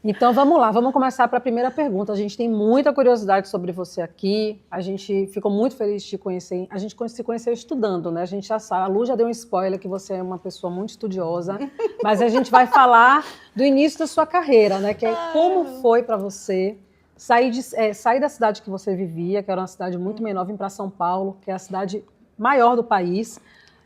Então vamos lá, vamos começar para a primeira pergunta. A gente tem muita curiosidade sobre você aqui. A gente ficou muito feliz de te conhecer. A gente se conheceu estudando, né? A gente já sabe, a Lu já deu um spoiler que você é uma pessoa muito estudiosa, mas a gente vai falar do início da sua carreira, né? Que é como foi para você sair da cidade que você vivia, que era uma cidade muito menor, vir para São Paulo, que é a cidade maior do país,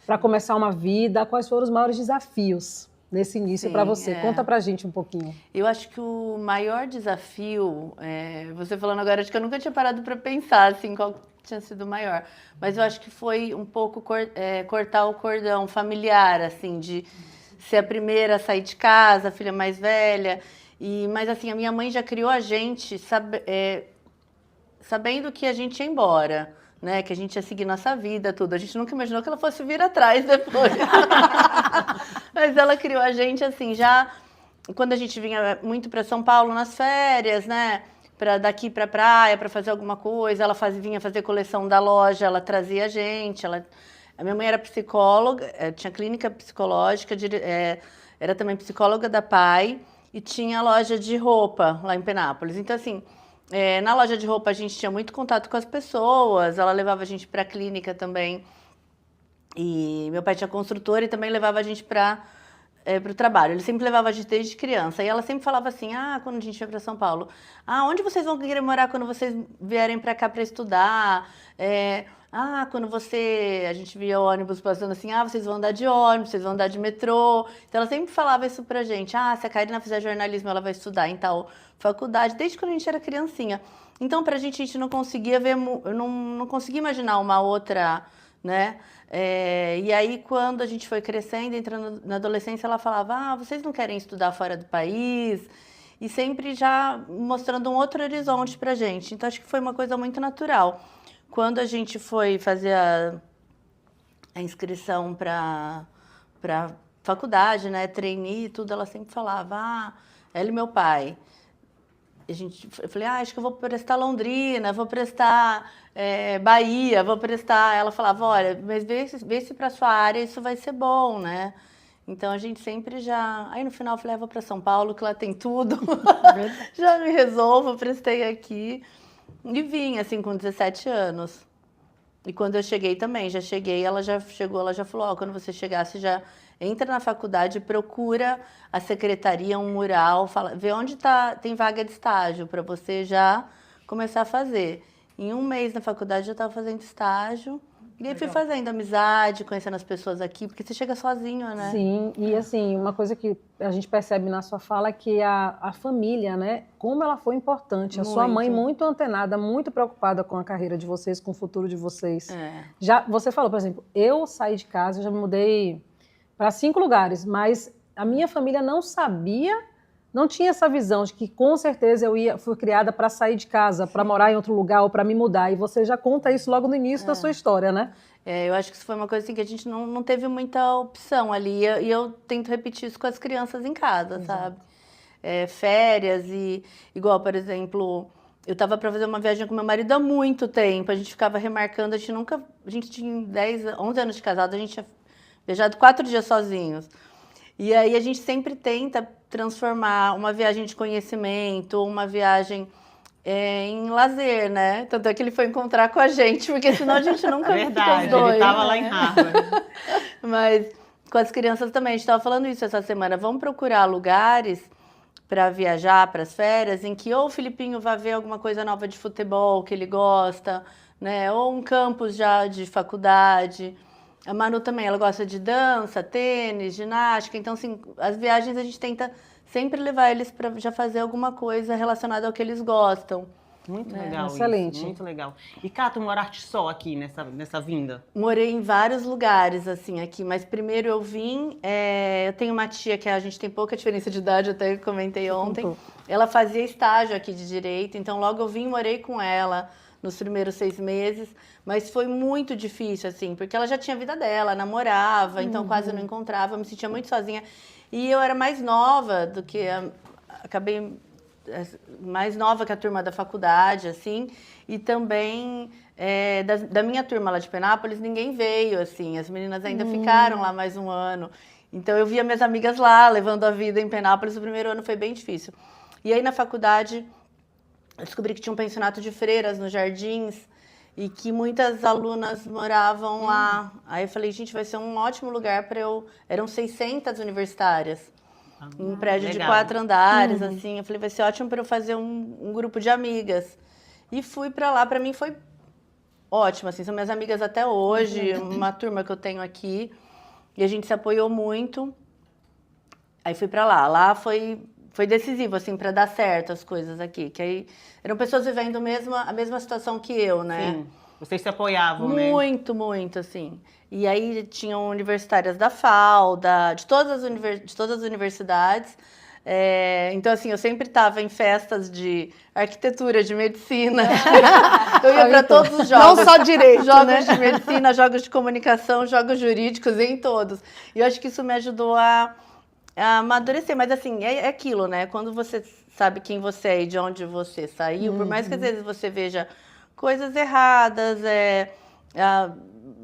para começar uma vida. Quais foram os maiores desafios nesse início para você? Conta pra gente um pouquinho. Eu acho que o maior desafio, você falando agora, acho que eu nunca tinha parado para pensar assim, qual tinha sido o maior. Mas eu acho que foi um pouco cortar o cordão familiar, assim, de ser a primeira a sair de casa, a filha mais velha. Mas assim, a minha mãe já criou a gente sabendo que a gente ia embora. Né, que a gente ia seguir nossa vida, tudo. A gente nunca imaginou que ela fosse vir atrás depois. Mas ela criou a gente assim, já quando a gente vinha muito para São Paulo nas férias, né? Daqui para praia, para fazer alguma coisa, ela vinha fazer coleção da loja, ela trazia a gente. A minha mãe era psicóloga, tinha clínica psicológica, era também psicóloga da PAI e tinha loja de roupa lá em Penápolis. Então, assim, na loja de roupa a gente tinha muito contato com as pessoas, ela levava a gente para a clínica também. E meu pai tinha construtora e também levava a gente para o trabalho. Ele sempre levava a gente desde criança. E ela sempre falava assim, quando a gente ia para São Paulo, onde vocês vão querer morar quando vocês vierem para cá para estudar? Quando a gente via ônibus passando assim, vocês vão andar de ônibus, vocês vão andar de metrô. Então ela sempre falava isso pra gente, se a Karina fizer jornalismo, ela vai estudar em tal faculdade, desde quando a gente era criancinha. Então pra gente, a gente não conseguia ver, não conseguia imaginar uma outra, né? E aí, quando a gente foi crescendo, entrando na adolescência, ela falava, vocês não querem estudar fora do país? E sempre já mostrando um outro horizonte pra gente. Então, acho que foi uma coisa muito natural. Quando a gente foi fazer a inscrição para faculdade, né, trainee e tudo, ela sempre falava, ela e meu pai. Eu falei, acho que eu vou prestar Londrina, vou prestar Bahia, vou prestar... Ela falava, olha, mas vê se para sua área isso vai ser bom, né? Então, a gente sempre já... Aí, no final, eu falei, vou para São Paulo, que lá tem tudo. Já me resolvo, prestei aqui. E vim, assim, com 17 anos. E quando eu cheguei também, ela já chegou, ela já falou, quando você chegar, você já entra na faculdade, procura a secretaria, um mural, vê onde tem vaga de estágio, para você já começar a fazer. Em um mês na faculdade, eu já estava fazendo estágio. E aí fui fazendo amizade, conhecendo as pessoas aqui, porque você chega sozinho, né? Sim, e assim, uma coisa que a gente percebe na sua fala é que a família, né, como ela foi importante. A sua mãe muito antenada, muito preocupada com a carreira de vocês, com o futuro de vocês. Já, você falou, por exemplo, eu saí de casa, eu já me mudei para 5 lugares, mas a minha família não sabia, não tinha essa visão de que com certeza fui criada para sair de casa, para morar em outro lugar ou para me mudar. E você já conta isso logo no início da sua história, né? Eu acho que isso foi uma coisa assim, que a gente não teve muita opção ali. E eu tento repetir isso com as crianças em casa, sabe? Férias e... Igual, por exemplo, eu estava para fazer uma viagem com meu marido há muito tempo. A gente ficava remarcando, a gente tinha 11 anos de casado, a gente tinha viajado 4 dias sozinhos. E aí a gente sempre tenta transformar uma viagem de conhecimento, uma viagem em lazer, né? Tanto é que ele foi encontrar com a gente, porque senão a gente nunca Verdade, fica os dois. Ele estava lá em Harvard. Mas com as crianças também, a gente estava falando isso essa semana. Vamos procurar lugares para viajar, para as férias, em que ou o Filipinho vai ver alguma coisa nova de futebol que ele gosta, né? Ou um campus já de faculdade. A Manu também, ela gosta de dança, tênis, ginástica. Então, assim, as viagens a gente tenta sempre levar eles para já fazer alguma coisa relacionada ao que eles gostam. Muito legal excelente. Isso, muito legal. E, Cá, tu moraste só aqui nessa vinda? Morei em vários lugares, assim, aqui. Mas primeiro eu vim... eu tenho uma tia que a gente tem pouca diferença de idade, até comentei ontem. Ela fazia estágio aqui de Direito, então logo eu vim e morei com ela nos primeiros 6 meses, mas foi muito difícil, assim, porque ela já tinha a vida dela, namorava, então quase não encontrava, me sentia muito sozinha. E eu era mais nova do que... acabei mais nova que a turma da faculdade, assim, e também da minha turma lá de Penápolis, ninguém veio, assim, as meninas ainda ficaram lá mais um ano. Então eu via minhas amigas lá, levando a vida em Penápolis, o primeiro ano foi bem difícil. E aí na faculdade eu descobri que tinha um pensionato de freiras nos Jardins e que muitas alunas moravam lá. Aí eu falei, gente, vai ser um ótimo lugar para eu... Eram 600 universitárias. Um prédio de 4 andares, assim. Eu falei, vai ser ótimo para eu fazer um grupo de amigas. E fui para lá. Para mim foi ótimo, assim. São minhas amigas até hoje, uma turma que eu tenho aqui. E a gente se apoiou muito. Aí fui para lá. Lá foi decisivo, assim, para dar certo as coisas aqui. Que aí eram pessoas vivendo a mesma situação que eu, né? Sim. Vocês se apoiavam, né? Muito, muito, assim. E aí tinham universitárias da FAU, de todas as universidades. Então, assim, eu sempre estava em festas de arquitetura, de medicina. Eu ia para todos os jogos. Não só direito, jogos de medicina, jogos de comunicação, jogos jurídicos, em todos. E eu acho que isso me ajudou a amadurecer. Mas, assim, é aquilo, né? Quando você sabe quem você é e de onde você saiu, por mais que às vezes você veja coisas erradas,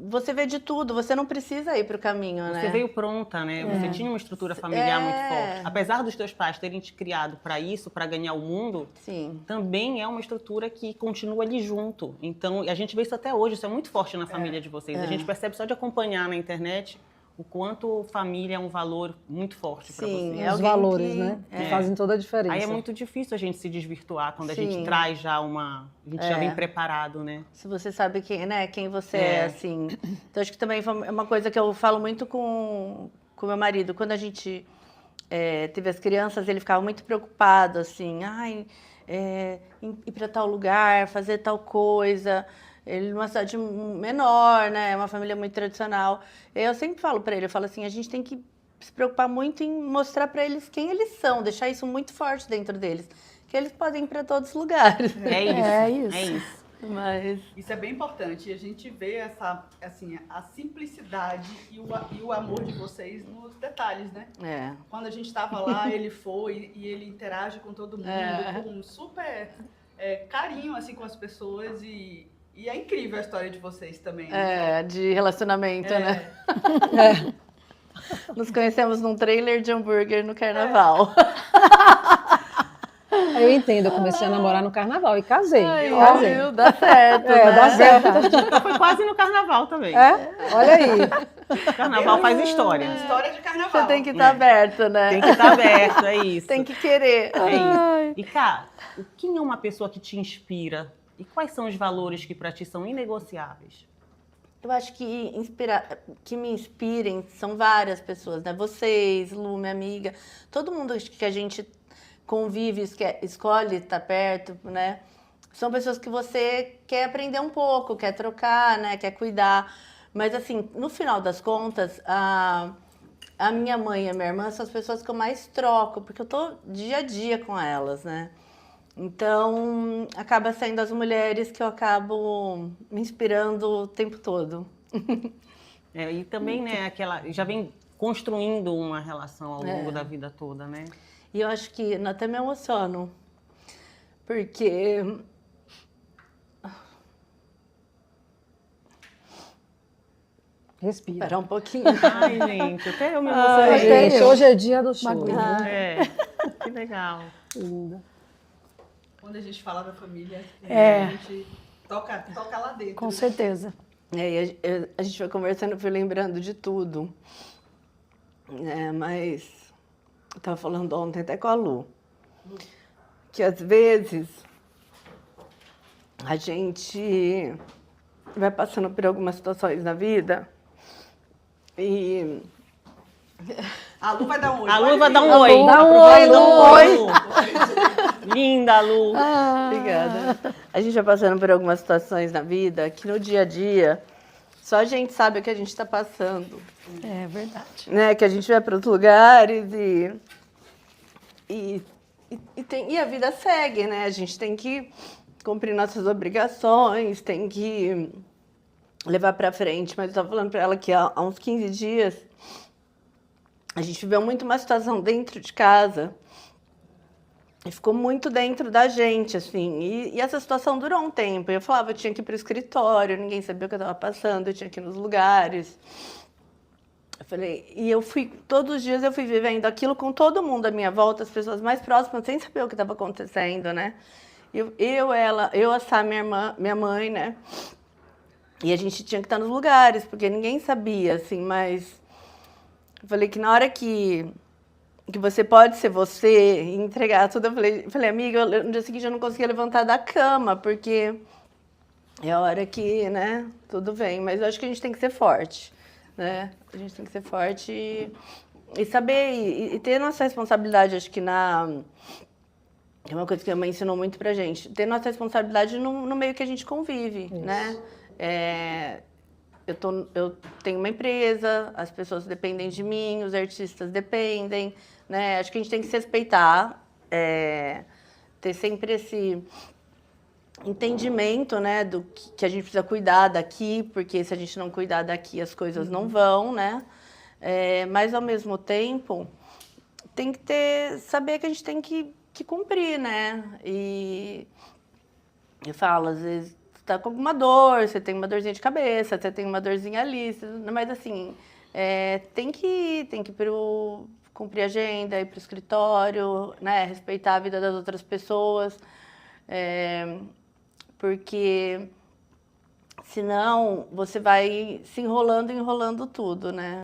você vê de tudo, você não precisa ir para o caminho, né? Você veio pronta, né? Você tinha uma estrutura familiar muito forte. Apesar dos teus pais terem te criado para isso, para ganhar o mundo, Sim. também é uma estrutura que continua ali junto. Então, a gente vê isso até hoje, isso é muito forte na família de vocês. A gente percebe só de acompanhar na internet o quanto família é um valor muito forte para vocês. Os valores, né? Que fazem toda a diferença. Aí é muito difícil a gente se desvirtuar quando a gente Sim. traz já a gente já vem preparado, né? Se você sabe quem você é, assim. Então, acho que também é uma coisa que eu falo muito com meu marido. Quando a gente teve as crianças, ele ficava muito preocupado, assim. Ir para tal lugar, fazer tal coisa. Ele numa cidade menor, né? Uma família muito tradicional. Eu sempre falo para ele, eu falo assim, a gente tem que se preocupar muito em mostrar para eles quem eles são, deixar isso muito forte dentro deles, que eles podem ir para todos os lugares. É isso. Mas isso é bem importante. E a gente vê a simplicidade e o amor de vocês nos detalhes, né? Quando a gente estava lá, ele foi e ele interage com todo mundo com um super carinho assim com as pessoas e é incrível a história de vocês também. Né? De relacionamento, né? Nos conhecemos num trailer de hambúrguer no carnaval. Eu entendo, eu comecei a namorar no carnaval e casei. Casei. Dá certo, né? Dá certo. Então foi quase no carnaval também. Olha aí. Carnaval faz história. História de carnaval. Você tem que estar aberto, né? Tem que estar aberto, é isso. Tem que querer. É isso. E, Cá, quem é uma pessoa que te inspira? E quais são os valores que para ti são inegociáveis? Eu acho que me inspirem são várias pessoas, né? Vocês, Lu, minha amiga, todo mundo que a gente convive, escolhe estar perto, né? São pessoas que você quer aprender um pouco, quer trocar, né? Quer cuidar. Mas, assim, no final das contas, a minha mãe e a minha irmã são as pessoas que eu mais troco, porque eu tô dia a dia com elas, né? Então, acaba sendo as mulheres que eu acabo me inspirando o tempo todo. E também, né, já vem construindo uma relação ao longo da vida toda, né? E eu acho que até me emociono, porque Respira. Espera um pouquinho. Ai, gente, até eu me emocionei. Gente, hoje é dia do show. Que legal. Linda. Quando a gente fala da família, a gente toca lá dentro. Com certeza. E a gente foi conversando, fui lembrando de tudo. Mas eu estava falando ontem até com a Lu, que às vezes a gente vai passando por algumas situações na vida e... A Lu vai dar um oi. A Lu vai dar um Lu, oi. dá um oi, Lu. Linda, Lu. Obrigada. A gente vai passando por algumas situações na vida que no dia a dia só a gente sabe o que a gente está passando. É verdade. Né? Que a gente vai para outros lugares e a vida segue, né? A gente tem que cumprir nossas obrigações, tem que levar para frente. Mas eu estava falando para ela que há uns 15 dias a gente viveu muito uma situação dentro de casa e ficou muito dentro da gente, assim. E essa situação durou um tempo. Eu falava, eu tinha que ir para o escritório, ninguém sabia o que eu estava passando, eu tinha que ir nos lugares. Eu falei, e todos os dias eu fui vivendo aquilo com todo mundo à minha volta, as pessoas mais próximas, sem saber o que estava acontecendo, né? Eu, a Sá, minha mãe, né? E a gente tinha que estar nos lugares, porque ninguém sabia, assim, mas... Eu falei que na hora que você pode ser você e entregar tudo, eu falei, amiga, no dia seguinte eu não conseguia levantar da cama, porque é a hora que, né, tudo vem. Mas eu acho que a gente tem que ser forte, né? A gente tem que ser forte e saber, e ter nossa responsabilidade, acho que é uma coisa que a mãe ensinou muito pra gente, ter nossa responsabilidade no meio que a gente convive, isso, né? Eu tenho uma empresa, as pessoas dependem de mim, os artistas dependem, né? Acho que a gente tem que se respeitar, ter sempre esse entendimento, né, do que a gente precisa cuidar daqui, porque se a gente não cuidar daqui, as coisas não vão, né? Mas, ao mesmo tempo, tem que saber que a gente tem que cumprir, né? E eu falo, às vezes, você tá com alguma dor, você tem uma dorzinha de cabeça, você tem uma dorzinha ali, mas assim, tem que ir cumprir a agenda, ir pro escritório, né? Respeitar a vida das outras pessoas, porque senão você vai se enrolando tudo, né?